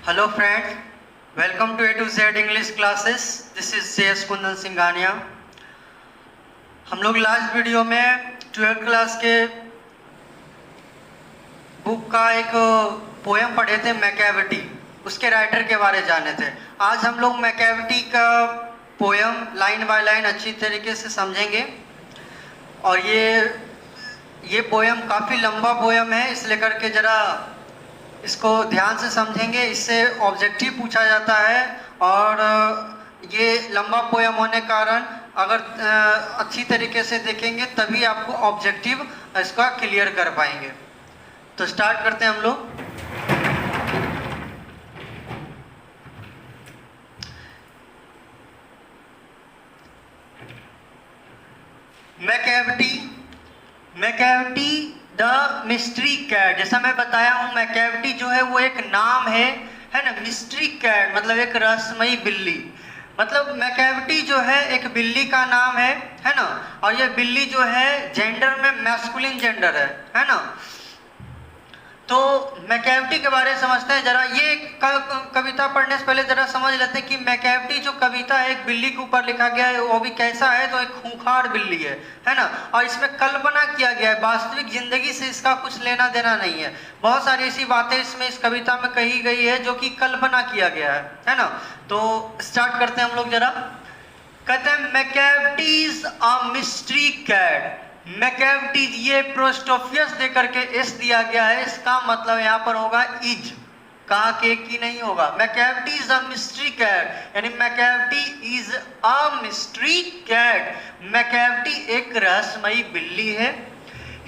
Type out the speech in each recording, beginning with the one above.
Hello friends, welcome to A to Z English classes. This is CS Kundan Singhania. हम लोग last video में 12th class के book का एक पोएम पढ़े थे मैकैविटी, उसके राइटर के बारे जाने थे। आज हम लोग मैकैविटी का पोएम लाइन बाय लाइन अच्छी तरीके से समझेंगे। और ये पोएम काफ़ी लंबा पोएम है, इसलिए करके ज़रा इसको ध्यान से समझेंगे। इससे ऑब्जेक्टिव पूछा जाता है और ये लंबा पोएम होने के कारण अगर अच्छी तरीके से देखेंगे तभी आपको ऑब्जेक्टिव इसका क्लियर कर पाएंगे। तो स्टार्ट करते हैं हम लोग। मैकैविटी द मिस्ट्री कैट। जैसा मैं बताया हूँ, मैकैविटी जो है वो एक नाम है ना। मिस्ट्री कैट मतलब एक रहस्यमयी बिल्ली। मतलब मैकैविटी जो है एक बिल्ली का नाम है ना। और ये बिल्ली जो है जेंडर में मैस्कुलिन जेंडर है ना। तो मैकैविटी के बारे में समझते हैं जरा। ये कविता पढ़ने से पहले जरा समझ लेते हैं कि मैकैविटी जो कविता है एक बिल्ली के ऊपर लिखा गया है, वो भी कैसा है तो एक खूंखार बिल्ली है ना। और इसमें कल्पना किया गया है, वास्तविक जिंदगी से इसका कुछ लेना देना नहीं है। बहुत सारी ऐसी बातें इसमें इस कविता में कही गई है जो कि कल्पना किया गया है ना। तो स्टार्ट करते हैं हम लोग जरा। कहते हैं मैकैविटी इज अ मिस्ट्री कैट। मैकैविटी, ये प्रोस्टोफियस दे करके एस दिया गया है, इसका मतलब यहाँ पर होगा इज, कहा के की नहीं होगा। मैकैविटी इज अ मिस्ट्री कैट, यानी मैकैविटी इज अ मिस्ट्री कैट। मैकैविटी एक रहस्यमयी बिल्ली है।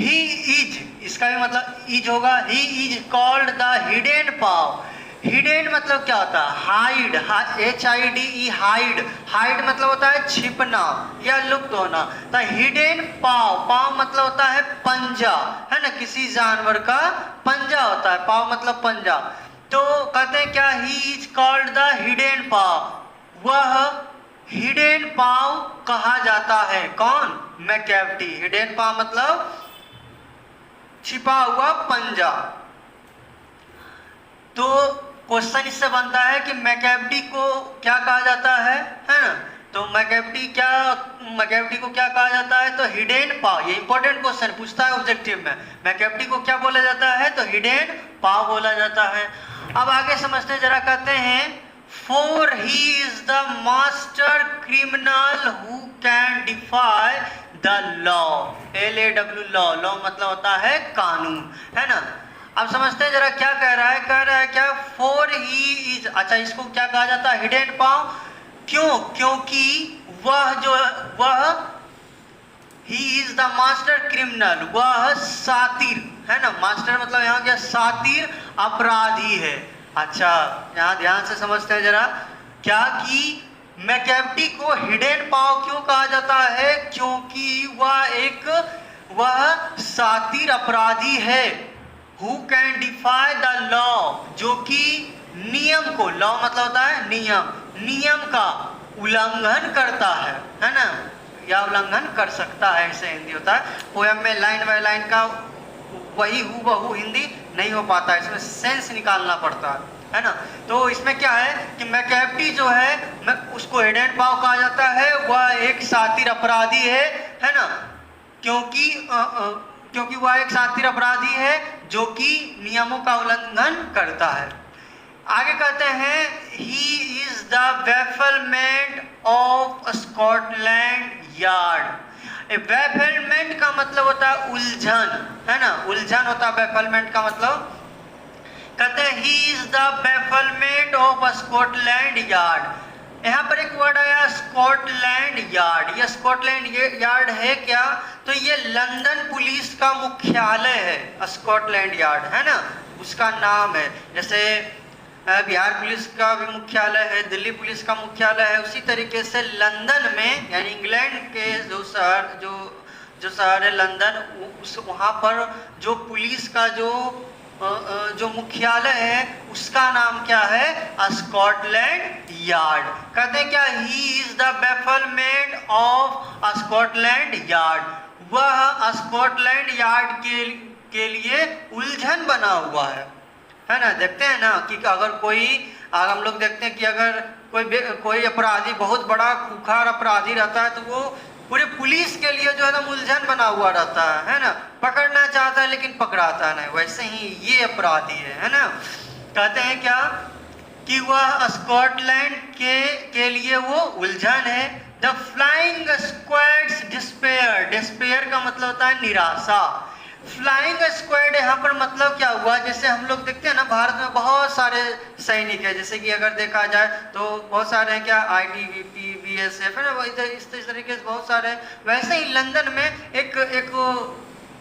ही इज, इसका भी मतलब इज होगा। ही is called the hidden pav. Hidden मतलब क्या होता है? Hide, HIDE, hide. हाइड मतलब होता है छिपना या लुप्त होना। तो हिडन पाव, पाव मतलब होता है पंजा, है ना। किसी जानवर का पंजा होता है, पाव मतलब पंजा। तो कहते हैं क्या? He is called the hidden paw. वह हिडन पाव कहा जाता है। कौन? मैकैविटी। हिडन पाव मतलब छिपा हुआ पंजा। तो क्वेश्चन इससे बनता है कि मैकैविटी को क्या कहा जाता है ना। तो मैकैविटी को क्या कहा जाता है? तो हिडन पाव। ये इंपॉर्टेंट क्वेश्चन पूछता है ऑब्जेक्टिव में। मैकैविटी को क्या बोला जाता है? तो हिडन पाव बोला जाता है। अब आगे समझते हैं जरा। कहते हैं for he is the master criminal who can defy the law. LAW, law मतलब होता है कानून, है ना। अब समझते हैं जरा क्या कह रहा है। कह रहा है क्या? फॉर ही इज, अच्छा इसको क्या कहा जाता है? हिडन पाव। क्यों? क्योंकि वह ही इज द मास्टर क्रिमिनल, वह सातिर, है ना। मास्टर मतलब यहाँ क्या? सातिर, अपराधी है। अच्छा यहाँ ध्यान से समझते हैं जरा। क्या कि मैकैविटी को हिडन पाव क्यों कहा जाता है? क्योंकि वह सातिर अपराधी है। Who can defy the law, जो कि नियम को, लॉ मतलब होता है नियम, नियम का उल्लंघन करता है ना, या उल्लंघन कर सकता है, ऐसे हिंदी होता है। पोएम में लाइन बाय लाइन का वही हूबहू हिंदी नहीं हो पाता है, इसमें सेंस निकालना पड़ता है ना। तो इसमें क्या है कि मैकैविटी जो है उसको हिडन पाव कहा जाता है। वह एक सातिर अपराधी है ना। क्योंकि वह एक सातिर अपराधी है जो कि नियमों का उल्लंघन करता है। आगे कहते हैं he is the bafflement of Scotland Yard. Bafflement का मतलब होता है उलझन, है ना। उलझन होता है बैफलमेंट का मतलब। कहते हैं he is the bafflement of Scotland Yard. यहाँ पर एक वर्ड आया स्कॉटलैंड यार्ड। ये स्कॉटलैंड यार्ड है क्या? तो ये लंदन पुलिस का मुख्यालय है, स्कॉटलैंड यार्ड, है ना, उसका नाम है। जैसे बिहार पुलिस का भी मुख्यालय है, दिल्ली पुलिस का मुख्यालय है, उसी तरीके से लंदन में, यानी इंग्लैंड के जो शहर है लंदन, वहाँ पर जो पुलिस का जो मुख्यालय है उसका नाम क्या है? Scotland Yard. कहते हैं क्या? He is the bafflement of Scotland Yard. वह स्कॉटलैंड यार्ड के लिए उलझन बना हुआ है। है ना। देखते हैं ना कि अगर हम लोग देखते हैं कि अगर कोई अपराधी बहुत बड़ा खूंखार अपराधी रहता है तो वो पूरे पुलिस के लिए जो है ना मुलझन बना हुआ रहता है ना, पकड़ना चाहता है लेकिन पकड़ाता नहीं। वैसे ही ये अपराधी है ना। कहते हैं क्या कि वह स्कॉटलैंड के लिए वो उलझन है। The flying squads despair, despair का मतलब होता है निराशा। फ्लाइंग स्क्वाड यहाँ पर मतलब क्या हुआ, जैसे हम लोग देखते हैं ना भारत में बहुत सारे सैनिक है, जैसे कि अगर देखा जाए तो बहुत सारे हैं क्या, ITBP, BSF है ना, इस तरीके से बहुत सारे हैं। वैसे ही लंदन में एक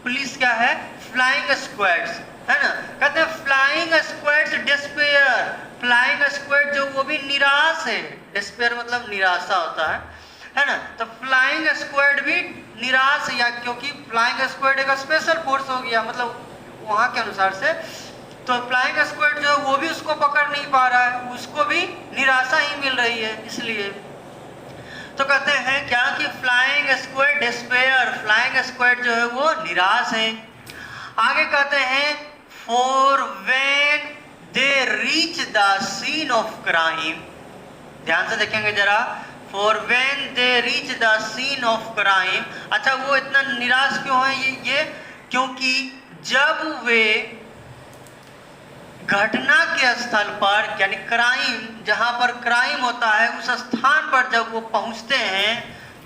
पुलिस क्या है, फ्लाइंग स्क्वाड्स है ना। कहते हैं flying squads despair, flying squad जो वो भी निराश है। डिस्पेयर मतलब निराशा होता है ना। तो फ्लाइंग स्क्वाड भी निराश, या क्योंकि फ्लाइंग स्क्वाड एक स्पेशल फोर्स हो गया मतलब वहां के अनुसार से, तो फ्लाइंग स्क्वाड जो वो भी उसको पकड़ नहीं पा रहा है, उसको भी निराशा ही मिल रही है। इसलिए तो कहते हैं क्या कि flying squad despair, flying squad जो है वो निराश है। आगे कहते हैं for when they reach the scene of crime, ध्यान से देखेंगे जरा, for when they reach the scene of crime. अच्छा वो इतना निराश क्यों है ये क्योंकि जब वे घटना के स्थल पर, यानी क्राइम, जहां पर क्राइम होता है उस स्थान पर जब वो पहुंचते हैं,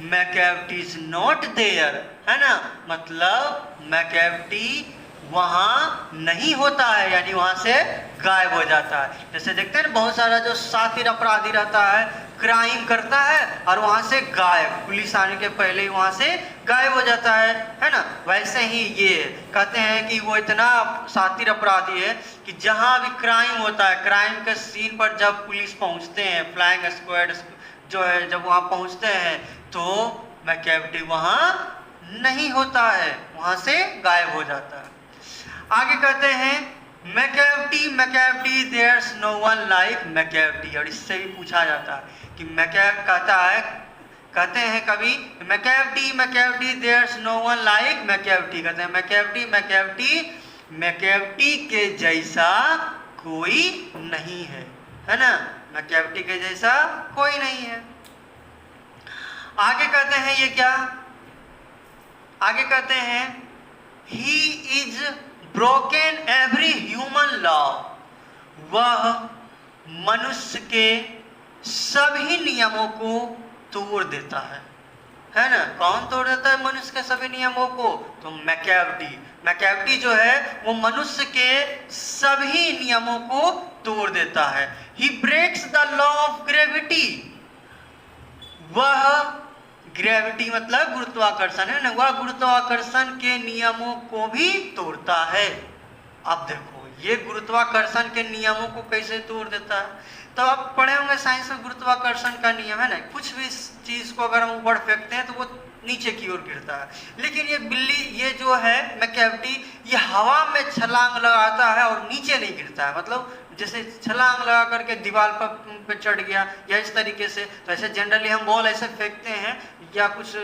मैकैविटी इज नॉट देयर, है ना। मतलब मैकैविटी वहां नहीं होता है, यानी वहां से गायब हो जाता है। जैसे देखते हैं बहुत सारा जो शातिर अपराधी रहता है, क्राइम करता है और वहां से गायब, पुलिस आने के पहले ही वहां से गायब हो जाता है ना। वैसे ही ये कहते हैं कि वो इतना शातिर अपराधी है कि जहां भी क्राइम होता है, क्राइम के सीन पर जब पुलिस पहुंचते हैं, फ्लाइंग स्क्वाड जो है जब वहां पहुंचते हैं तो मैकैविटी वहां नहीं होता है, वहां से गायब हो जाता है। आगे कहते हैं मैकैविटी देयर्स नो वन लाइक मैकैविटी, और इससे भी पूछा जाता है कि कहते हैं कभी मैकैविटी देयर्स नो वन लाइक मैकैविटी, कहते हैं मैकैविटी के जैसा कोई नहीं है ना, मैकैविटी के जैसा कोई नहीं है। आगे कहते हैं ये क्या, आगे कहते हैं he is broken every human law, वह मनुष्य के सभी नियमों को तोड़ देता है ना। कौन तोड़ देता है मनुष्य के सभी नियमों को, तो मैकैविटी जो है वो मनुष्य के सभी नियमों को तोड़ देता है। He breaks the law of gravity, वह ग्रेविटी मतलब गुरुत्वाकर्षण है ना, वह गुरुत्वाकर्षण के नियमों को भी तोड़ता है। अब देखो ये गुरुत्वाकर्षण के नियमों को कैसे तोड़ देता है, तो आप पढ़े होंगे साइंस में गुरुत्वाकर्षण का नियम है ना, कुछ भी चीज को अगर हम ऊपर फेंकते हैं तो वो नीचे की ओर गिरता है। लेकिन ये बिल्ली, ये जो है मैकैविटी, ये हवा में छलांग लगाता है और नीचे नहीं गिरता है, मतलब जैसे छलांग लगा करके दीवार पर चढ़ गया या इस तरीके से। तो ऐसे जनरली हम बॉल ऐसे फेंकते हैं या कुछ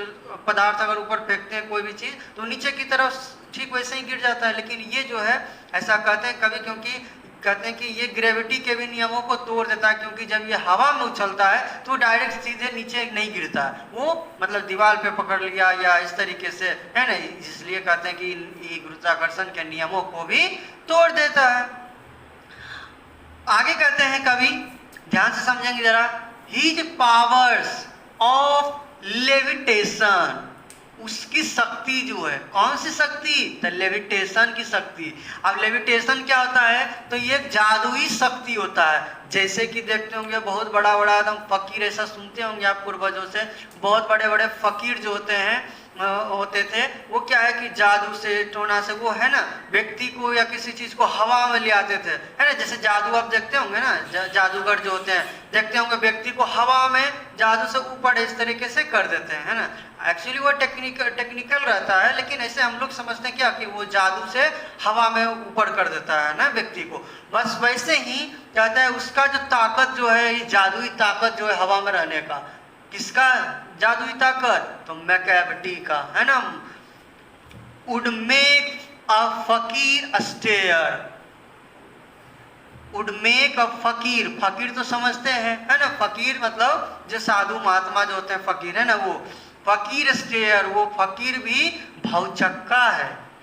पदार्थ अगर ऊपर फेंकते हैं कोई भी चीज तो नीचे की तरफ ठीक वैसे ही गिर जाता है। लेकिन ये जो है ऐसा कहते हैं कभी, क्योंकि कहते हैं कि ये ग्रेविटी के भी नियमों को तोड़ देता है, क्योंकि जब ये हवा में उछलता है तो डायरेक्ट सीधे नीचे नहीं गिरता है, वो मतलब दीवार पे पकड़ लिया या इस तरीके से, है ना। इसलिए कहते हैं कि ये गुरुत्वाकर्षण के नियमों को भी तोड़ देता है। आगे कहते हैं कवि, ध्यान से समझेंगे जरा, हिज पावर्स ऑफ लेविटेशन, उसकी शक्ति जो है, कौन सी शक्ति, तो लेविटेशन की शक्ति। अब लेविटेशन क्या होता है, तो ये जादुई शक्ति होता है। जैसे कि देखते होंगे बहुत बड़ा बड़ा एकदम फकीर, ऐसा सुनते होंगे आप पूर्वजों से, बहुत बड़े बड़े फकीर जो होते थे, वो क्या है कि जादू से, टोना से, वो है ना व्यक्ति को या किसी चीज को हवा में ले आते थे, है ना। जैसे जादू आप देखते होंगे ना, जादूगर जो होते हैं, देखते होंगे व्यक्ति को हवा में जादू से ऊपर इस तरीके से कर देते हैं, है ना। एक्चुअली वो टेक्निकल रहता है, लेकिन ऐसे हम लोग समझते हैं क्या कि वो जादू से हवा में ऊपर कर देता है ना व्यक्ति को। बस वैसे ही कहता है उसका जो ताकत जो है, ये जादुई ताकत जो है हवा में रहने का, किसका जादुई ताकत, तो मैकैविटी का, है ना। वुड मेक अ फकीर स्टेयर, वुड मेक अ फकीर, फकीर तो समझते हैं है ना, फकीर मतलब जो साधु महात्मा जो होते हैं फकीर है ना, वो फकीर स्टेयर, वो फकीर भी भौचक्का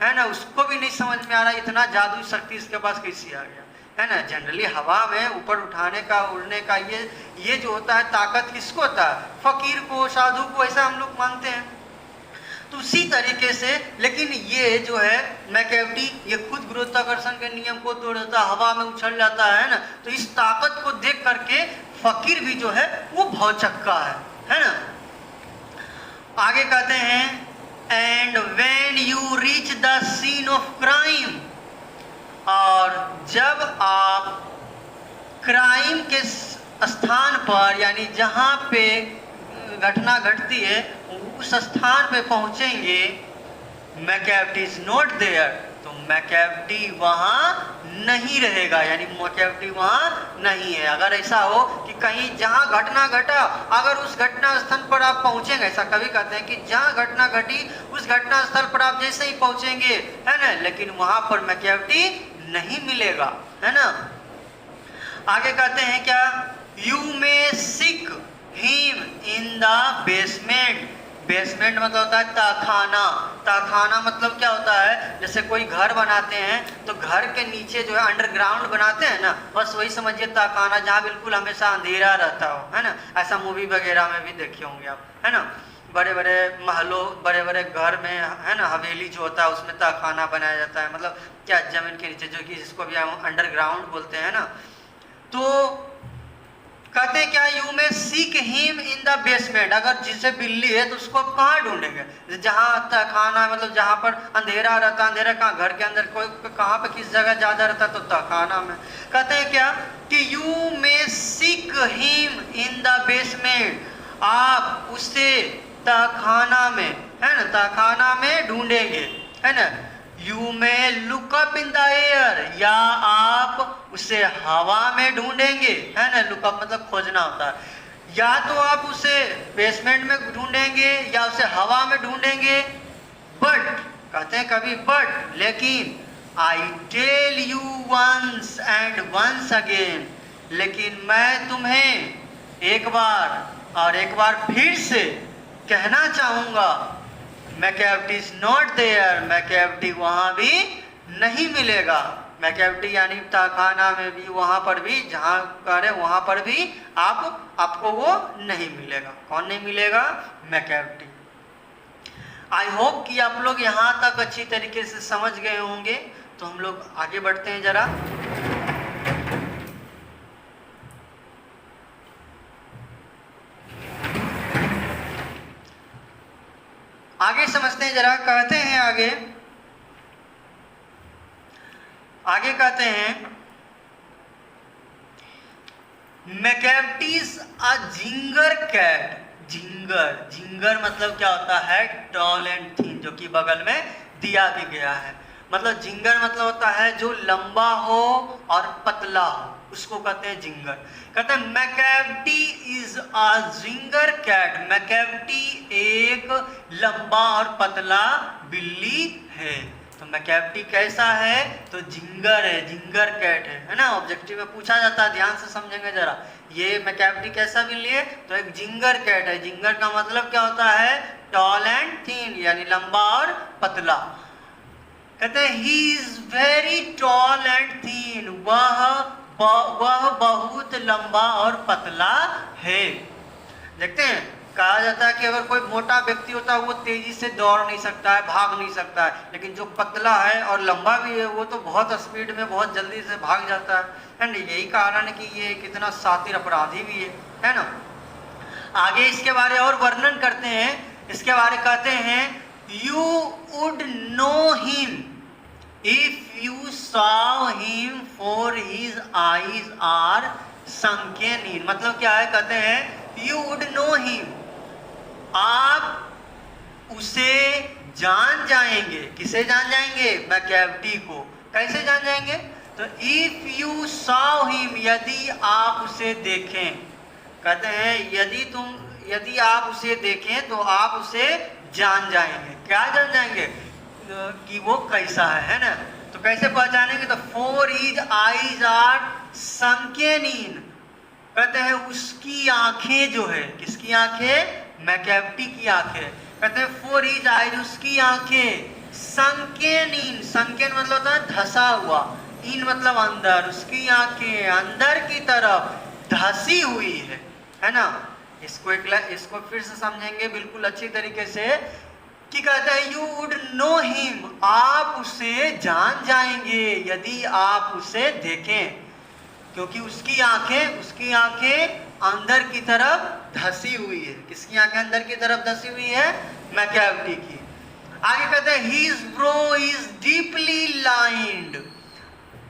है ना, उसको भी नहीं समझ में आ रहा इतना जादू शक्ति इसके पास कैसी आ गया है ना। जनरली हवा में ऊपर उठाने का उड़ने का ये जो होता है ताकत किसको होता है, फकीर को साधु को, ऐसा हम लोग मानते हैं। तो उसी तरीके से लेकिन ये जो है मैकेविटी ये खुद गुरुत्वाकर्षण के नियम को तोड़ देता है, हवा में उछल जाता है ना। तो इस ताकत को देख करके फकीर भी जो है वो भौचक्का है ना। आगे कहते हैं and when you reach the scene of crime, और जब आप क्राइम के स्थान पर यानी जहां पे घटना घटती है उस स्थान पे पहुंचेंगे, मैकेविटी इज नॉट देयर, तो मैकेविटी वहां नहीं रहेगा, यानी मैकेविटी वहां नहीं है। अगर ऐसा हो कि कहीं जहां घटना घटा अगर उस घटना स्थल पर आप पहुंचेंगे, ऐसा कभी कहते हैं कि जहां घटना घटी उस घटना स्थल पर आप जैसे ही पहुंचेंगे है ना, लेकिन वहां पर मैकेविटी नहीं मिलेगा है ना। आगे कहते हैं क्या, you may seek him in the basement, basement मतलब होता है तहखाना, तहखाना मतलब क्या होता है, जैसे कोई घर बनाते हैं तो घर के नीचे जो है अंडरग्राउंड बनाते हैं ना, बस वही समझिए तहखाना, जहाँ बिल्कुल हमेशा अंधेरा रहता हो है ना। ऐसा मूवी वगैरह में भी देखे होंगे आप है ना, बड़े बड़े महलों बड़े बड़े घर में है ना, हवेली जो होता है उसमें तहखाना बनाया जाता है, मतलब क्या जमीन के नीचे, जो कि जिसको भी हम अंडरग्राउंड बोलते हैं ना। तो कहते हैं क्या, यू में seek him in the basement, अगर जिसे बिल्ली है तो उसको आप कहाँ ढूंढेंगे, जहाँ तहखाना मतलब जहाँ पर अंधेरा रहता है, अंधेरा कहाँ, घर के अंदर कोई कहाँ पे किस जगह ज़्यादा रहता है, तो तहखाना में। कहते हैं क्या कि यू में seek him in the basement, आप उसे तहखाना में है ना, तहखाना में ढूंढेंगे है ना। यू में look up in the air, या आप उसे हवा में ढूंढेंगे है ना, लुकअप मतलब खोजना होता है, या तो आप उसे बेसमेंट में ढूंढेंगे या उसे हवा में ढूंढेंगे। बट कहते हैं कभी बट, लेकिन I tell you once and once again, लेकिन मैं तुम्हें एक बार और एक बार फिर से कहना चाहूंगा, Macavity is not there, Macavity वहां भी नहीं मिलेगा। मैकेविटी यानी तहखाना में भी, वहां पर भी, जहां करे वहां पर भी आपको वो नहीं मिलेगा। कौन नहीं मिलेगा, मैकेविटी। आई होप कि आप लोग यहाँ तक अच्छी तरीके से समझ गए होंगे। तो हम लोग आगे बढ़ते हैं जरा। आगे समझते हैं जरा, कहते हैं आगे कहते हैं मैकेविटीज अ जिंगर कैट, जिंगर मतलब क्या होता है, टॉल एंड थिन, जो कि बगल में दिया भी गया है। मतलब जिंगर मतलब होता है जो लंबा हो और पतला हो, उसको कहते हैं जिंगर। कहते हैं Macavity is a ginger cat, Macavity एक लंबा और पतला बिल्ली है। तो मैकेविटी कैसा है, तो जिंगर है, जिंगर कैट है ना। ऑब्जेक्टिव में पूछा जाता है, ध्यान से समझेंगे जरा, ये मैकेविटी कैसा बिल्ली है, तो एक जिंगर कैट है। जिंगर का मतलब क्या होता है, टॉल एंड थिन, यानी लंबा और पतला। कहते हैं he is very tall and thin, वह बहुत लंबा और पतला है। देखते हैं, कहा जाता है कि अगर कोई मोटा व्यक्ति होता है वो तेजी से दौड़ नहीं सकता है, भाग नहीं सकता है, लेकिन जो पतला है और लंबा भी है वो तो बहुत स्पीड में बहुत जल्दी से भाग जाता है एंड यही कारण है कि ये कितना शातिर अपराधी भी है ना। आगे इसके बारे और वर्णन करते हैं, इसके बारे कहते हैं you would know him if you saw him for his eyes are sunken in, मतलब क्या है, कहते हैं यू वुड नो हिम, आप उसे जान जाएंगे। किसे जान जाएंगे, मैकेविटी को। कैसे जान जाएंगे, तो इफ यू सॉ हिम, यदि आप उसे देखें। कहते हैं यदि आप उसे देखें तो आप उसे जान जाएंगे। क्या जान जाएंगे, कि वो कैसा है ना। तो कैसे पहचानेंगे, तो फॉर हिज आईज आर संकेनीन, कहते हैं उसकी आंखें जो है, किसकी आंखें? मैकैवटी की आंखें। कहते हैं फॉर हिज आइज, उसकी आंखें संकेनीन, संकेन मतलब होता है धसा हुआ, इन मतलब अंदर, उसकी आंखें अंदर की तरफ धसी हुई है ना। इसको फिर से समझेंगे बिल्कुल अच्छी तरीके से कि कहता है यू वुड नो हिम, आप उसे जान जाएंगे यदि आप उसे देखें, क्योंकि उसकी आंखें अंदर की तरफ धसी हुई है। किसकी आंखें अंदर की तरफ धसी हुई है? मैकैवटी की। आगे कहते हैं his brow is deeply lined,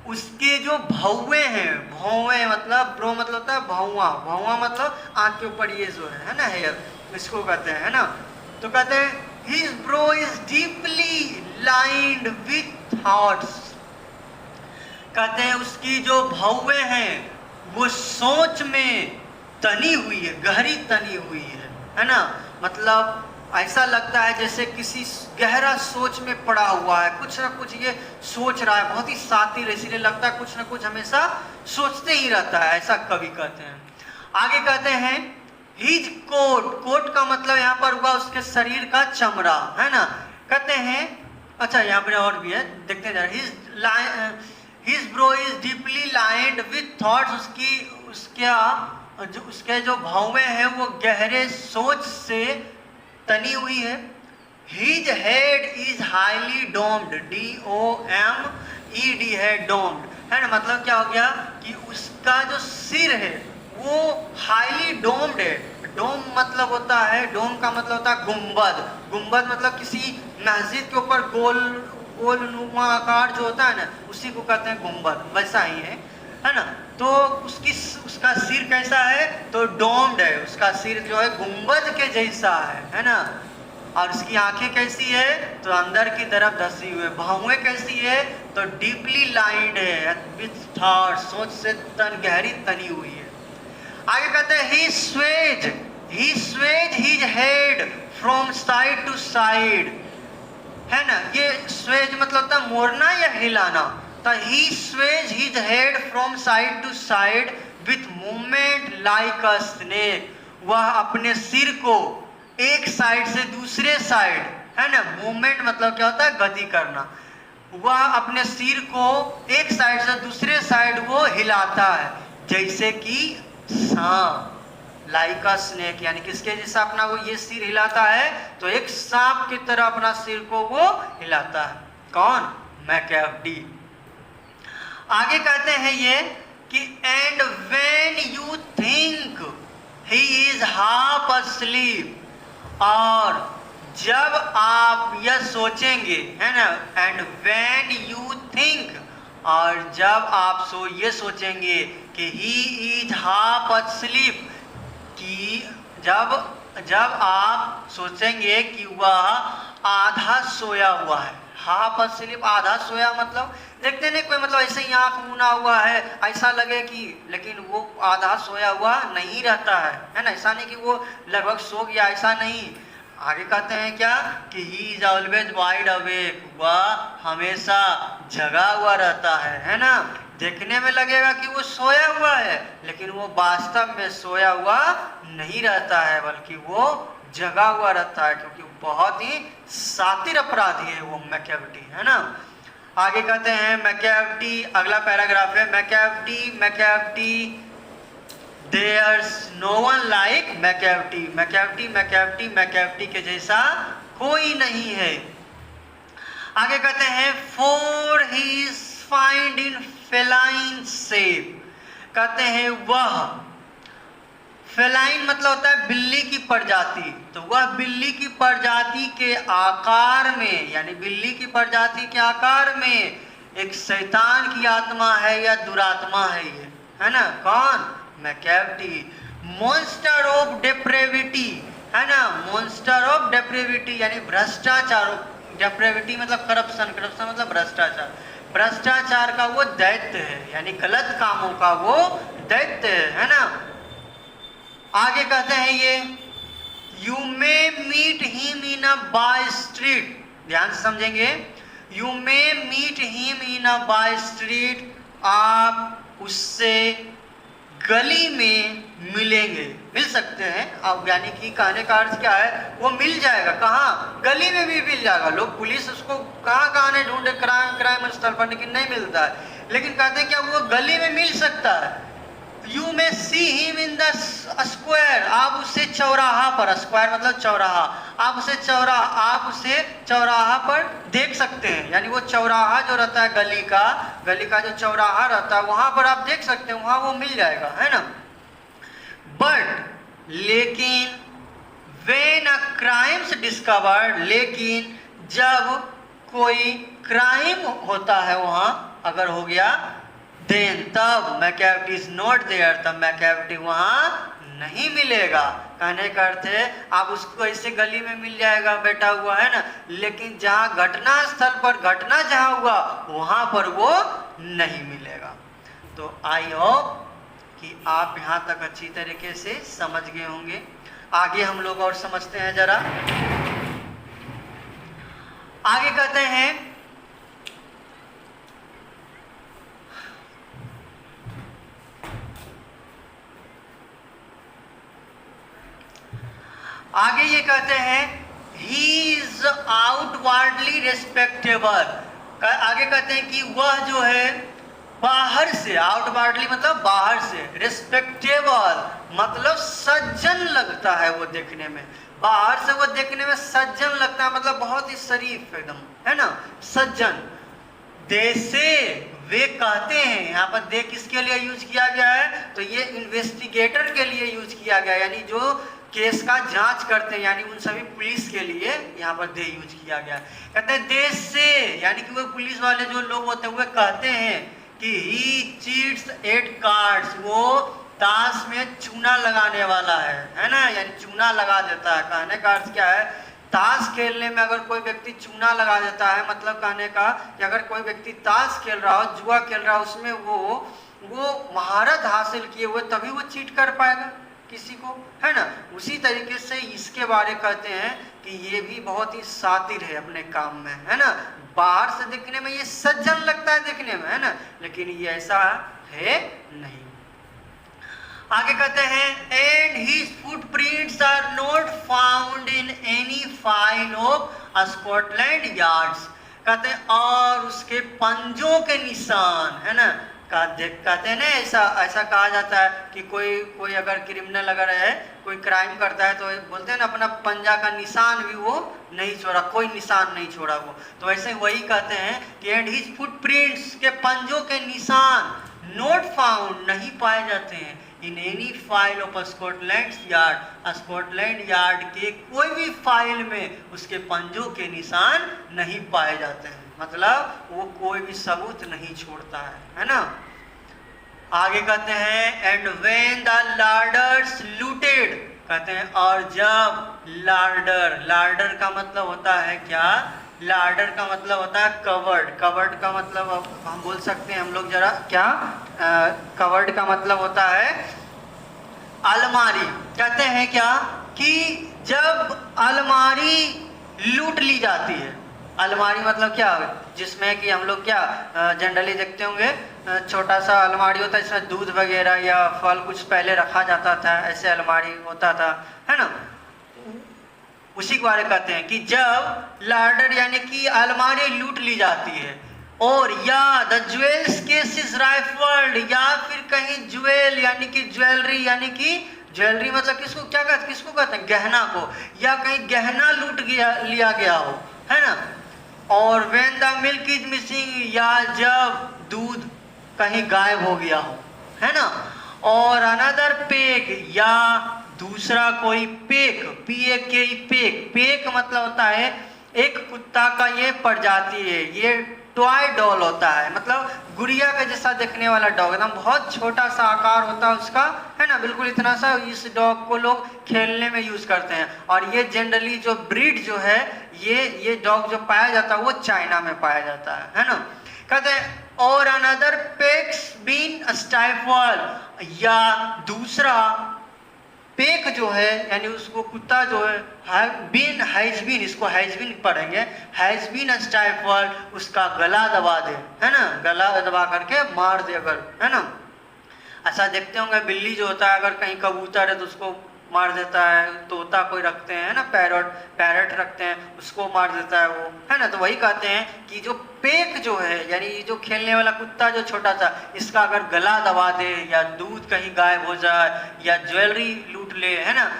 उसके जो भौवे हैं, भौवे मतलब ब्रो मतलब होता है भौवा, भौवा मतलब आंख के ऊपर ये जो है ना हेयर, इसको कहते हैं, है ना। तो कहते हैं his brow is deeply lined with thoughts, कहते हैं उसकी जो भौवे हैं वो सोच में तनी हुई है, गहरी तनी हुई है ना। मतलब ऐसा लगता है जैसे किसी गहरा सोच में पड़ा हुआ है, कुछ ना कुछ ये सोच रहा है, बहुत ही सातिर, इसीलिए लगता है कुछ ना कुछ हमेशा सोचते ही रहता है, ऐसा कवि कहते हैं। आगे कहते हैं हिज कोट, कोट का मतलब यहाँ पर हुआ उसके शरीर का चमड़ा, है ना। कहते हैं अच्छा यहाँ पर और भी है, देखते जा रहे। His bro is deeply lined with thoughts, उसके जो भौवे हैं वो गहरे सोच से तनी हुई है। His head is highly doomed, DOMED है, डोम्ड, है ना। मतलब क्या हो गया कि उसका जो सिर है वो हाईली डोम्ड है। डोम मतलब होता है, डोम का मतलब होता है गुंबद, गुंबद मतलब किसी मस्जिद के ऊपर गोल नुमा आकार जो होता है ना, उसी को कहते हैं गुंबद, वैसा ही है ना। तो उसका सिर कैसा है? तो डोम्ड है, उसका सिर जो है गुंबद के जैसा है ना। और उसकी आंखें कैसी है? तो अंदर की तरफ धसी हुई है। भौवें कैसी है? तो डीपली लाइंड है विथ थॉट, सोच से गहरी तनी हुई है। आगे कहते हैं he sways his head from side to side, है ना। ये स्वेज मतलब होता है मोड़ना या हिलाना। तो he sways his head from side to side with movement like a snake, वह अपने सिर को एक साइड से दूसरे साइड, है ना, मूवमेंट मतलब क्या होता है? गति करना। वह अपने सिर को एक साइड से दूसरे साइड वो हिलाता है जैसे कि सांप, लाइक अ स्नेक, यानी किसके जैसा अपना वो ये सिर हिलाता है? तो एक सांप की तरह अपना सिर को वो हिलाता है। कौन? मैकैवटी। आगे कहते हैं ये कि and when you think he is half asleep, और जब आप यह सोचेंगे, है ना, एंड व्हेन यू थिंक, और जब आप ये सोचेंगे कि ही इज हाफ अस्लीप, कि जब आप सोचेंगे कि वह आधा सोया हुआ है। हाफ अस्लीप, आधा सोया मतलब देखते नहीं कोई, मतलब ऐसे ही आंख मुना हुआ है, ऐसा लगे कि, लेकिन वो आधा सोया हुआ नहीं रहता है ना। ऐसा नहीं कि वो लगभग सो गया, ऐसा नहीं। आगे कहते हैं क्या कि he is always wide awake, वह हमेशा जगा हुआ रहता है ना। देखने में लगेगा कि वो सोया हुआ है, लेकिन वो वास्तव में सोया हुआ नहीं रहता है, बल्कि वो जगा हुआ रहता है, क्योंकि बहुत ही सातिर अपराधी है वो मैकैवटी, है ना। आगे कहते हैं मैकैवटी, अगला पैराग्राफ है, मैकैवटी देयर्स नो वन लाइक मैकैवटी, मैकैवटी के जैसा कोई नहीं है। आगे कहते हैं for he is find in feline shape, कहते हैं वह, फेलाइन मतलब होता है बिल्ली की प्रजाति, तो वह बिल्ली की प्रजाति के आकार में, यानी बिल्ली की प्रजाति के आकार में एक शैतान की आत्मा है या दुरात्मा है ये, है ना। कौन? मैकैवटी। मॉन्स्टर ऑफ डेप्रेविटी, है ना, मॉन्स्टर ऑफ डेप्रेविटी यानी भ्रष्टाचार, डेप्रेविटी मतलब करप्शन, करप्शन मतलब भ्रष्टाचार, भ्रष्टाचार का वो दैत्य है, यानी गलत कामों का वो दैत्य है ना। आगे कहते हैं ये you may meet him in a by street, ध्यान से समझेंगे, you may meet him in a by street, आप उससे गली में मिलेंगे, मिल सकते हैं अब, यानी कि कहने का अर्थ क्या है, वो मिल जाएगा। कहाँ? गली में भी मिल जाएगा। लोग पुलिस उसको कहाँ कहाँ नहीं ढूंढे क्राइम स्थल पर, लेकिन नहीं मिलता है। लेकिन कहते हैं क्या वो गली में मिल सकता है। You may see him in the square, आप उसे चौराहा पर, स्क्वायर मतलब चौराहा, आप उसे चौराहा पर देख सकते हैं। यानी वो चौराहा जो रहता है गली का जो चौराहा रहता है वहां पर आप देख सकते हैं, वहां वो मिल जाएगा, है ना। बट लेकिन व्हेन अ क्राइम्स डिस्कवर्ड, लेकिन जब कोई क्राइम होता है वहां अगर हो गया, देन तब मैकेविटी इज नॉट देयर, तब मैकेविटी वहां नहीं मिलेगा। कहने का अर्थ है आप उसको ऐसे गली में मिल जाएगा बैठा हुआ, है ना, लेकिन जहां घटना स्थल पर घटना जहां हुआ वहां पर वो नहीं मिलेगा। तो आई होप कि आप यहां तक अच्छी तरीके से समझ गए होंगे। आगे हम लोग और समझते हैं जरा। आगे कहते हैं आगे ये कहते हैं ही इज आउटवर्डली रेस्पेक्टेबल। आगे कहते हैं कि वह जो है बाहर से, आउटवर्डली मतलब बाहर से, रेस्पेक्टेबल मतलब सज्जन लगता है वो देखने में, बाहर से वो देखने में सज्जन लगता है, मतलब बहुत ही शरीफ एकदम, है ना, सज्जन। जैसे वे कहते हैं, यहाँ पर दे किसके लिए यूज किया गया है, तो ये इन्वेस्टिगेटर के लिए यूज किया गया, यानी जो केस का जांच करते हैं, यानी उन सभी पुलिस के लिए यहाँ पर दे यूज किया गया। कहते हैं देश से, यानी कि वो पुलिस वाले जो लोग होते हैं वे कहते हैं कि ही चीट्स एट कार्ड्स, वो ताश में चूना लगाने वाला है ना, यानी चूना लगा देता है। कहने का अर्थ क्या है, ताश खेलने में अगर कोई व्यक्ति चूना लगा देता है, मतलब कहने का कि अगर कोई व्यक्ति ताश खेल रहा हो, जुआ खेल रहा हो, उसमें वो महारत हासिल किए हुए तभी वो चीट कर पाएगा किसी को, है ना। उसी तरीके से इसके बारे कहते हैं कि ये भी बहुत ही शातिर है अपने काम में, है ना। बाहर से देखने में ये सज्जन लगता है देखने में, है ना, लेकिन ये ऐसा है नहीं। आगे कहते हैं and his footprints are not found in any file of Scotland Yard's. कहते हैं और उसके पंजों के निशान, है ना, कहते हैं ना, ऐसा कहा जाता है कि कोई अगर क्रिमिनल अगर है, कोई क्राइम करता है तो बोलते हैं ना अपना पंजा का निशान भी वो नहीं छोड़ा, कोई निशान नहीं छोड़ा वो। तो ऐसे वही कहते हैं कि एंड हिज फुटप्रिंट्स के पंजों के निशान नॉट फाउंड नहीं पाए जाते हैं इन any file of Scotland yard, Scotland Yard के कोई भी फाइल में उसके पंजों के निशान नहीं पाए जाते हैं, मतलब वो कोई भी सबूत नहीं छोड़ता है ना। आगे कहते हैं एंड व्हेन द लार्डर्स लूटेड, कहते हैं और जब लार्डर का मतलब होता है क्या, लार्डर का मतलब होता है कवर्ड का मतलब हम बोल सकते हैं हम लोग जरा क्या, कवर्ड का मतलब होता है अलमारी। कहते हैं क्या कि जब अलमारी लूट ली जाती है, अलमारी मतलब क्या, जिसमें कि हम लोग क्या जनरली देखते होंगे छोटा सा अलमारी होता है जिसमें दूध वगैरह या फल कुछ पहले रखा जाता था, ऐसे अलमारी होता था, है ना। उसी के बारे कहते हैं कि जब लार्डर यानी कि अलमारी लूट ली जाती है, और या the jewels case is rifled, या फिर कहीं ज्वेल यानी कि ज्वेलरी, यानी कि ज्वेलरी मतलब किसको क्या कहते, किसको कहते हैं, गहना को, या कहीं गहना लूट लिया गया हो, है ना। और when the milk is missing, या जब दूध कहीं गायब हो गया हो, है ना। और अनदर पेग, या दूसरा कोई पेक, पेक मतलब होता है एक कुत्ता का ये प्रजाति है, ये टॉय डॉल होता है, मतलब गुड़िया के जैसा देखने वाला डॉग, एकदम बहुत छोटा सा आकार होता है उसका, है ना, बिल्कुल इतना सा। इस डॉग को लोग खेलने में यूज करते हैं, और ये जनरली जो ब्रीड जो है, ये डॉग जो पाया जाता है वो चाइना में पाया जाता है ना। कहते हैं और अनदर पेक्स बीन स्टाइफल, या दूसरा पेक जो है यानी उसको कुत्ता जो है बीन हैजबीन, इसको हैजबीन पढ़ेंगे, हैजबीन स्टाइफल, उसका गला दबा दे, है ना, गला दबा करके मार दे अगर, है ना। ऐसा देखते होंगे बिल्ली जो होता है अगर कहीं कबूतर है तो उसको मार देता है, तोता कोई रखते हैं ना, पैरट रखते हैं उसको मार देता है वो, है ना। तो वही कहते हैं कि जो पेक जो है यानी जो खेलने वाला कुत्ता जो छोटा सा, इसका अगर गला दबा दे या दूध कहीं गायब हो जाए या ज्वेलरी लूट ले, है ना,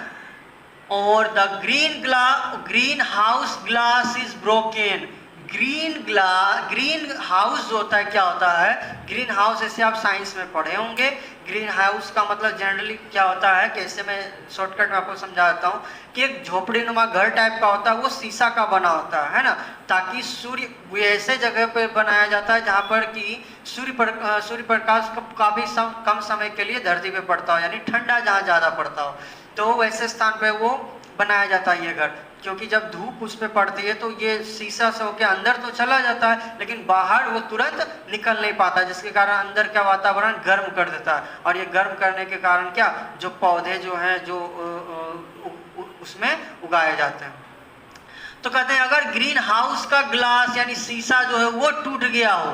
और the green house glass is broken. Green house जो होता है क्या होता है, ग्रीन हाउस ऐसे आप साइंस में पढ़े होंगे। ग्रीन हाउस का मतलब जनरली क्या होता है, कैसे मैं शॉर्टकट में आपको समझा देता हूँ कि एक झोपड़ी नुमा घर टाइप का होता है, वो शीशा का बना होता है ना, ताकि सूर्य ऐसे जगह पर बनाया जाता है जहाँ पर कि सूर्य प्रकाश काफ़ी कम समय के लिए धरती पे पड़ता हो, यानी ठंडा जहाँ ज़्यादा पड़ता हो, तो वैसे स्थान पे वो बनाया जाता है ये घर। क्योंकि जब धूप उस पर पड़ती है तो ये शीशा से होकर अंदर तो चला जाता है लेकिन बाहर वो तुरंत निकल नहीं पाता, जिसके कारण अंदर का वातावरण गर्म कर देता है। और ये गर्म करने के कारण क्या, जो पौधे जो हैं जो उसमें उगाए जाते हैं। तो कहते हैं अगर ग्रीन हाउस का ग्लास यानी शीशा जो है वो टूट गया हो,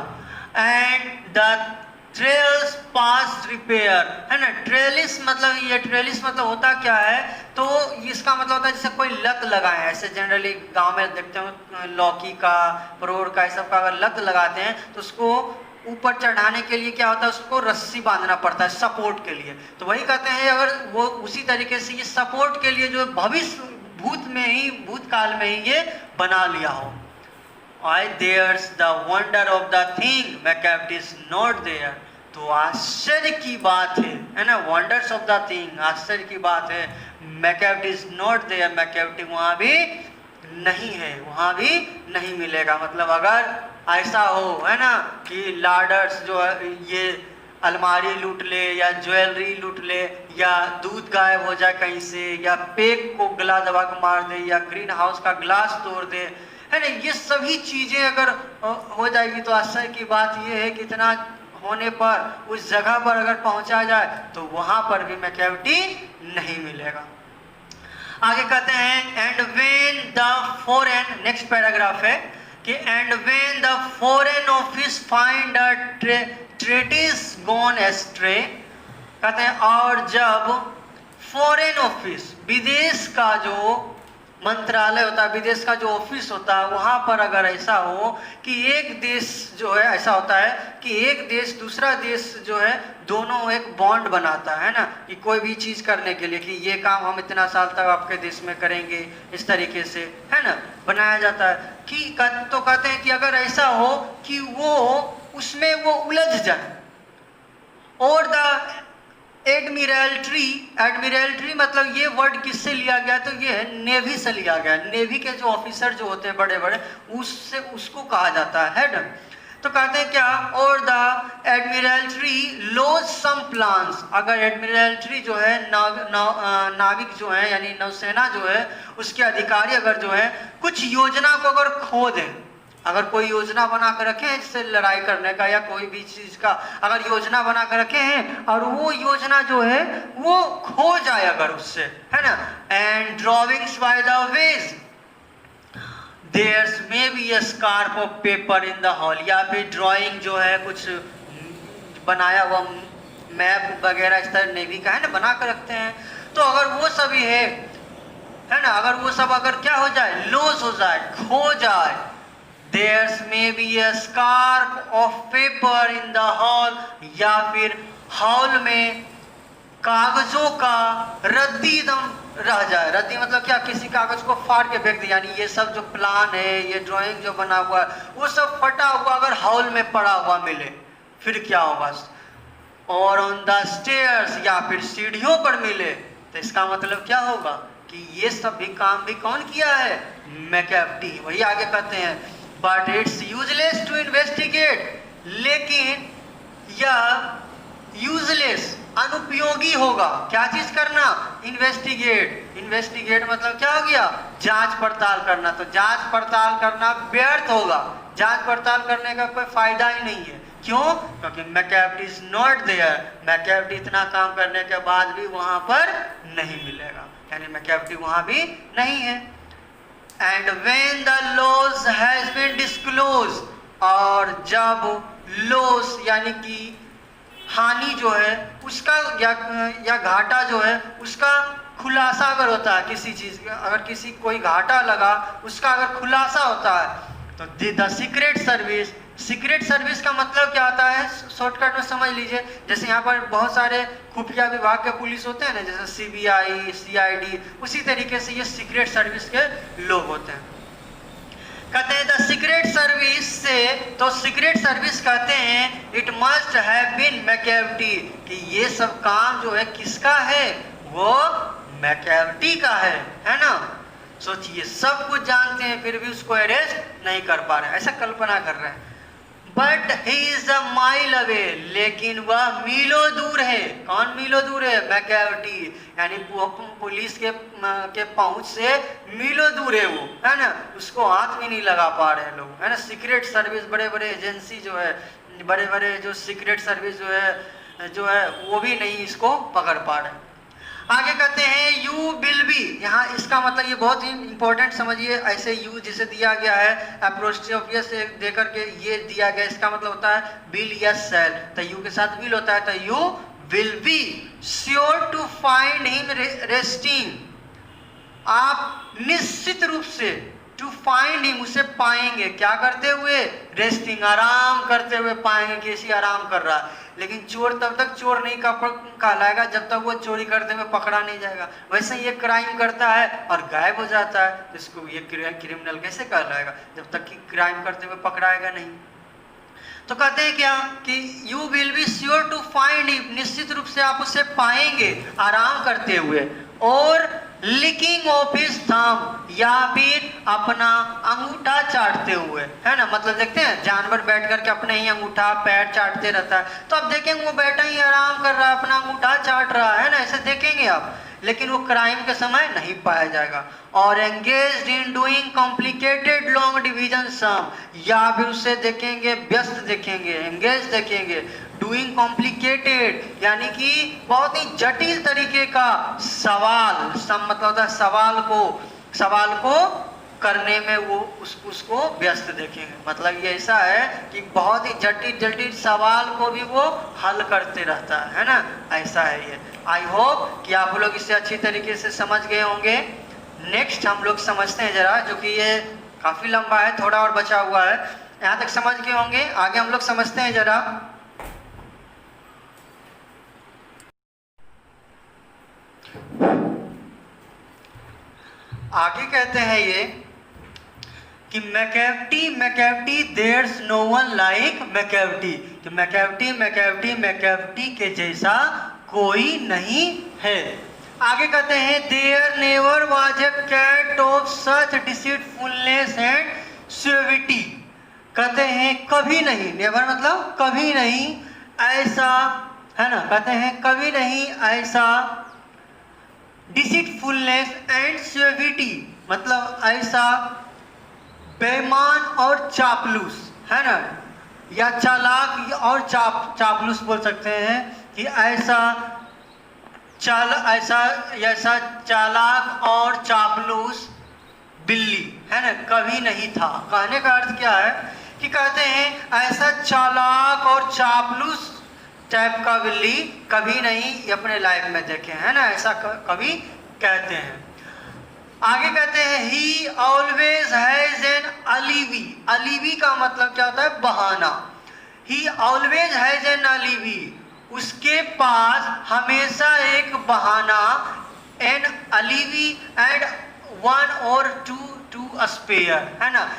and the trails pass repair, है ना। ट्रेलिस मतलब होता क्या है, तो इसका मतलब होता है जैसे कोई लत लगाए, ऐसे जनरली गांव में देखते हो लौकी का, परोड़ का, इस सब का अगर लत लगाते हैं तो उसको ऊपर चढ़ाने के लिए क्या होता है, उसको रस्सी बांधना पड़ता है सपोर्ट के लिए। तो वही कहते हैं अगर वो उसी तरीके से ये सपोर्ट के लिए जो भविष्य भूतकाल में ही ये बना लिया हो। I there's the wonder of the thing, McCaft is not there। तो आश्चर्य की बात है ना, wonders of the thing, आश्चर्य की बात है, McCaft is not there, McCaft वहाँ भी नहीं है, वहाँ भी नहीं मिलेगा। मतलब अगर ऐसा हो, है ना, कि लाडर्स जो है ये अलमारी लूट ले या ज्वेलरी लूट ले या दूध गायब हो जाए कहीं से या पेक को गला दबा के मार दे या ग्रीन हाउस का ग्लास तोड़ दे, है ना, ये सभी चीजें अगर हो जाएगी तो आश्चर्य की बात ये है कि इतना होने पर उस जगह पर अगर पहुंचा जाए तो वहां पर भी मैकेविटी नहीं मिलेगा। आगे कहते हैं and when the Foreign, next paragraph है कि and when the Foreign Office find a treaty's gone astray, कहते हैं और जब फॉरेन ऑफिस विदेश का जो मंत्रालय होता है, विदेश का जो ऑफिस होता है, वहाँ पर अगर ऐसा हो कि एक देश जो है, ऐसा होता है कि एक देश दूसरा देश जो है दोनों एक बॉन्ड बनाता है ना, कि कोई भी चीज़ करने के लिए कि ये काम हम इतना साल तक आपके देश में करेंगे, इस तरीके से, है ना, बनाया जाता है कि तो कहते हैं कि अगर ऐसा हो कि वो उसमें वो उलझ जाए। और द एडमिरल्ट्री मतलब ये वर्ड किससे लिया गया, तो ये है नेवी से लिया गया। नेवी के जो ऑफिसर जो होते हैं बड़े बड़े, उससे उसको कहा जाता है हेड। तो कहते हैं क्या, और द एडमिरल्ट्री लॉज सम प्लान्स, अगर एडमिरल्ट्री जो है नाविक जो है यानी नौसेना जो है उसके अधिकारी अगर जो है कुछ योजना को अगर खो दें, अगर कोई योजना बना कर रखे हैं जिससे लड़ाई करने का या कोई भी चीज का अगर योजना बना कर रखे हैं और वो योजना जो है वो खो जाए अगर उससे, है ना, and drawings by the ways there's may be a scrap of paper in the hall, या फिर ड्राइंग जो है कुछ बनाया हुआ मैप वगैरह इस तरह नेवी का है ना बना कर रखते हैं, तो अगर वो सभी है ना, अगर वो सब अगर क्या हो जाए, लॉस हो जाए, खो जाए, There may be a scarp of paper in the hall, या फिर हॉल में कागजों का रद्दी दम रह जाए। रद्दी मतलब क्या, किसी कागज को फाड़ के फेंक दिया, यानी ये सब जो प्लान है, ये ड्राइंग जो बना हुआ है वो सब फटा हुआ अगर हॉल में पड़ा हुआ मिले, फिर क्या होगा। और ऑन द स्टेयर्स, या फिर सीढ़ियों पर मिले, तो इसका मतलब क्या होगा कि ये सब भी काम भी कौन किया है, मैकेविटी। वही आगे कहते हैं but it's useless to investigate, लेकिन यह यूजलेस अनुपयोगी होगा, क्या चीज करना, इन्वेस्टिगेट मतलब क्या हो गया, जांच पड़ताल करना। तो जांच पड़ताल करना व्यर्थ होगा, जांच पड़ताल करने का कोई फायदा ही नहीं है। क्यों, क्योंकि Macavity is not there, Macavity इतना काम करने के बाद भी वहां पर नहीं मिलेगा, यानी मैकेविटी वहां भी नहीं है। And when the loss has been disclosed, और जब loss यानी कि हानि जो है उसका या घाटा जो है उसका खुलासा अगर होता है, किसी चीज़ का अगर किसी कोई घाटा लगा उसका अगर खुलासा होता है तो the secret service. Secret service का मतलब क्या होता है, शॉर्टकट में समझ लीजिए। जैसे यहाँ पर बहुत सारे खुफिया विभाग के पुलिस होते हैं ना, जैसे CBI, CID, उसी तरीके से ये सीक्रेट सर्विस के लोग होते हैं। कहते हैं द सीक्रेट सर्विस से, तो सीक्रेट सर्विस कहते हैं इट मस्ट हैव बीन मैकैविटी, कि ये सब काम जो है किसका है, वो मैकैविटी का है ना। सोचिए सब कुछ जानते हैं फिर भी उसको अरेस्ट नहीं कर पा रहे, ऐसा कल्पना कर रहे हैं। But he is a mile away, लेकिन वह मीलों दूर है। कौन मीलों दूर है? मैकैविटी, यानी पुलिस के पहुंच से मीलों दूर है वो, है ना। उसको हाथ भी नहीं लगा पा रहे हैं लोग, है ना। सीक्रेट सर्विस, बड़े बड़े एजेंसी जो है, बड़े बड़े जो सीक्रेट सर्विस जो है वो भी नहीं इसको पकड़ पा रहे। आगे कहते हैं यू विल बी, यहाँ इसका मतलब ये बहुत ही इंपॉर्टेंट समझिए। ऐसे यू जिसे दिया गया है एप्रोस्ट्रोफी से देकर के ये दिया गया, इसका मतलब होता है विल या शैल। तो यू के साथ विल होता है, तो you will be sure to find him resting, आप निश्चित रूप से टू फाइंड हिम, उसे पाएंगे क्या करते हुए? रेस्टिंग, आराम करते हुए पाएंगे कि इसी आराम कर रहा है। लेकिन चोर तब तक चोर नहीं कहलाएगा जब तक वो चोरी करते हुए पकड़ा नहीं जाएगा। वैसे ये क्राइम करता है और गायब हो जाता है, तो इसको ये क्रिमिनल कैसे कहलाएगा जब तक कि क्राइम करते हुए पकड़ाएगा नहीं। तो कहते हैं क्या कि you will be sure to find him, निश्चित रूप से आप उसे पाएंगे आराम करते हुए, और लिकिंग ऑफ हिज थंब, या फिर अपना अंगूठा चाटते हुए, है ना। मतलब देखते हैं जानवर बैठ करके अपने ही अंगूठा पैर चाटते रहता है, तो आप देखेंगे वो बैठा ही आराम कर रहा है, अपना अंगूठा चाट रहा है ना, ऐसे देखेंगे आप। लेकिन वो क्राइम के समय नहीं पाया जाएगा। और engaged in doing complicated long division sum, या फिर उसे देखेंगे व्यस्त देखेंगे, एंगेज देखेंगे, डूइंग कॉम्प्लिकेटेड यानी कि बहुत ही जटिल तरीके का सवाल, सम मतलब होता है सवाल को करने में वो उसको व्यस्त देखेंगे। मतलब ये ऐसा है कि बहुत ही जटिल सवाल को भी वो हल करते रहता है ना, ऐसा है ये। आई होप कि आप लोग इसे अच्छी तरीके से समझ गए होंगे। नेक्स्ट हम लोग समझते हैं जरा, जो कि ये काफ़ी लंबा है, थोड़ा और बचा हुआ है, यहाँ तक समझ गए होंगे। आगे हम लोग समझते हैं जरा। आगे कहते हैं ये कि मैकैविटी देयर्स नो वन लाइक मैकैविटी, कि मैकैविटी के जैसा कोई नहीं है। आगे कहते हैं there never was a cat of such deceitfulness and suavity, कहते हैं कभी नहीं, नेवर मतलब कभी नहीं ऐसा, है ना। कहते हैं कभी नहीं ऐसा डिसीटफुलनेस एंड सुएविटी, मतलब ऐसा बेईमान और चापलूस, है ना, या चालाक और चापलूस बोल सकते हैं, कि ऐसा चालाक और चापलूस बिल्ली, है ना, कभी नहीं था। कहने का अर्थ क्या है कि कहते हैं ऐसा चालाक और चापलूस टाइप का बिल्ली कभी नहीं अपने लाइफ में देखे, है ना, ऐसा कभी कहते हैं। आगे कहते हैं ही ऑलवेज हैज एन अलीवी, अलीवी का मतलब क्या होता है? बहाना। ही ऑलवेज हैज एन अलीवी, उसके पास हमेशा एक बहाना, एन अलीवी एंड वन और टू स्पेयर, है ना,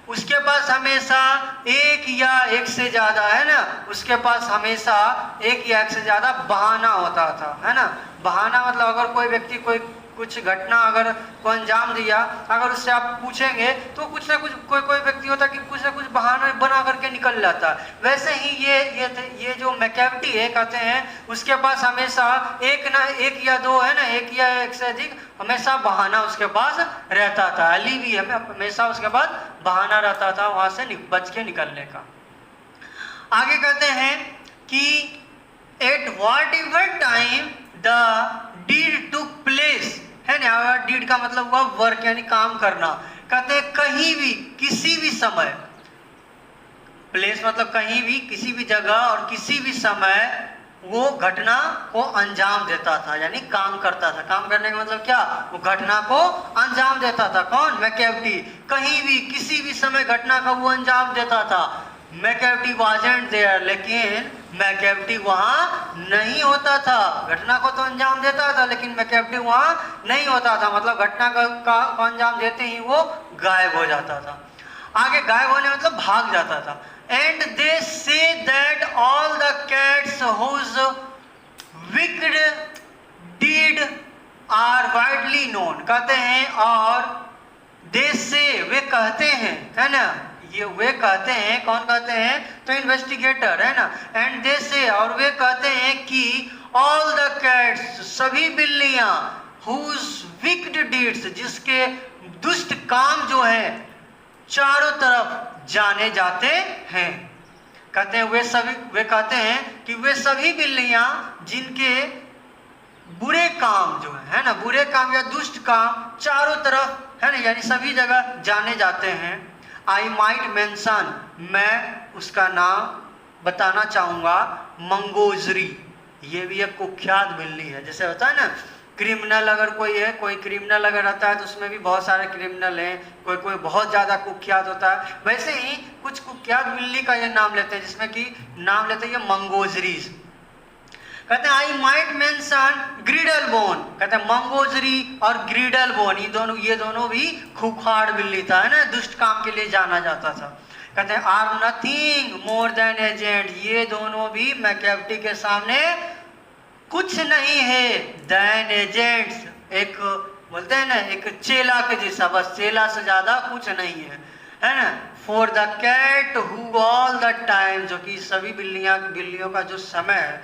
उसके पास हमेशा एक या एक से ज़्यादा, है ना, उसके पास हमेशा एक या एक से ज़्यादा बहाना होता था, है ना। बहाना मतलब अगर कोई व्यक्ति कोई कुछ घटना अगर को अंजाम दिया, अगर उससे आप पूछेंगे तो कुछ ना कुछ कोई व्यक्ति होता कि कुछ ना कुछ बहाना बना करके निकल जाता। वैसे ही ये जो मैकैविटी है, कहते हैं उसके पास हमेशा एक या दो, है ना, एक या एक से अधिक हमेशा बहाना उसके पास रहता था। अली भी हमेशा उसके पास बहाना रहता था वहां से बच के निकलने का। आगे कहते हैं कि at whatever time the deed took place, है ना, डीड का मतलब हुआ वर्क यानी काम करना। कहते हैं कहीं भी किसी भी समय, प्लेस मतलब कहीं भी किसी भी जगह और किसी भी समय, वो घटना को अंजाम देता था, यानी काम करता था। काम करने का मतलब क्या, वो घटना को अंजाम देता था। कौन, मैकैवटी। कहीं भी किसी भी समय घटना का वो अंजाम देता था। मैकैवटी वाजंट देयर, लेकिन मैकैवटी वहां नहीं होता था। घटना को तो अंजाम देता था लेकिन मैकैवटी वहां नहीं होता था, मतलब घटना का अंजाम देते ही वो गायब हो जाता था। आगे गायब होने मतलब भाग जाता था। And they say that all the cats whose wicked deed are widely known, कहते हैं, और they say, वे कहते हैं, है ना, ये वे कहते हैं, कौन कहते हैं, तो इन्वेस्टिगेटर, है ना। एंड दे से, और वे कहते हैं कि all the cats, सभी बिल्लियां, whose wicked deeds, जिसके दुष्ट काम जो है चारों तरफ जाने जाते हैं। कहते हैं वे कहते हैं कि वे सभी बिल्लियां जिनके बुरे काम जो है ना, बुरे काम या दुष्ट काम चारों तरफ, है ना, यानी सभी जगह जाने जाते हैं। आई माइट मेंशन, मैं उसका नाम बताना चाहूंगा, मंगोजरी। ये भी एक कुख्यात बिल्ली है। जैसे होता है ना क्रिमिनल, अगर कोई है, कोई क्रिमिनल अगर रहता है तो उसमें भी बहुत सारे क्रिमिनल हैं, कोई कोई बहुत ज़्यादा कुख्यात होता है, वैसे ही कुछ कुख्यात बिल्ली का ये नाम लेते हैं, जिसमें कि नाम लेते हैं ये मंगोजरीज। कहते हैं आई माइट मेंशन ग्रिडल बोन, कहते हैं मंगोजरी और ग्रिडल बोन, ये दोनों भी खूंखार बिल्ली था, है ना, दुष्ट काम के लिए जाना जाता था। कहते हैं are nothing more than agent, ये दोनों भी मैकैवटी के सामने कुछ नहीं है। देन एजेंट्स, एक बोलते हैं ना, एक चेला के जैसा, बस चेला से ज्यादा कुछ नहीं है ना। For the cat who all the time, जो कि सभी बिल्लियों का जो समय है,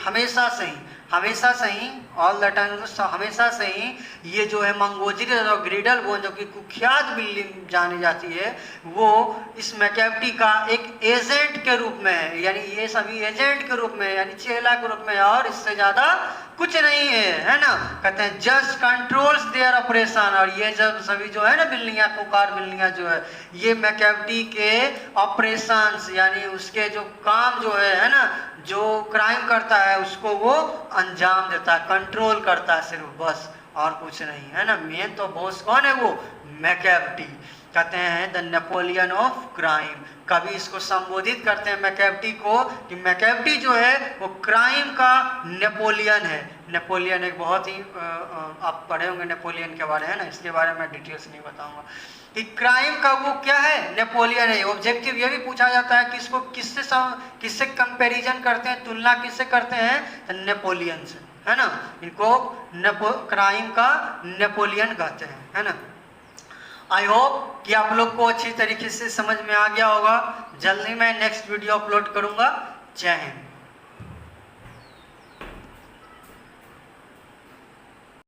हमेशा से ही ऑल द टाइम, हमेशा से ही ये जो है मंगोजरी और ग्रिडल बोन, जो कि कुख्यात बिल्ली जानी जाती है, वो इस मैकैवटी का एक एजेंट के रूप में है, यानी ये सभी एजेंट के रूप में, यानी चेला के रूप में, और इससे ज्यादा कुछ नहीं है ना। कहते हैं जस्ट कंट्रोल्स देयर ऑपरेशन, और ये जब सभी जो है ना बिल्लियां, कुख्यात बिल्लियां जो है, ये मैकैवटी के ऑपरेशंस, यानी उसके जो काम जो है ना, जो क्राइम करता है उसको वो अंजाम देता है, कंट्रोल करता है सिर्फ, बस और कुछ नहीं, है ना। मेन तो बॉस कौन है, वो मैकैवटी। कहते हैं द नेपोलियन ऑफ क्राइम, कभी इसको संबोधित करते हैं मैकैवटी को कि मैकैवटी जो है वो क्राइम का नेपोलियन है। नेपोलियन एक बहुत ही आप पढ़े होंगे नेपोलियन के बारे, है ना, इसके बारे में डिटेल्स नहीं बताऊंगा कि क्राइम का वो क्या है, नेपोलियन है। ऑब्जेक्टिव ये भी पूछा जाता है कि इसको किससे कंपैरिजन करते हैं, तुलना किससे करते हैं, तो नेपोलियन से, है ना। इनको क्राइम का नेपोलियन कहते हैं, है ना। आई होप कि आप लोग को अच्छी तरीके से समझ में आ गया होगा। जल्दी मैं नेक्स्ट वीडियो अपलोड करूंगा। जय हिंद।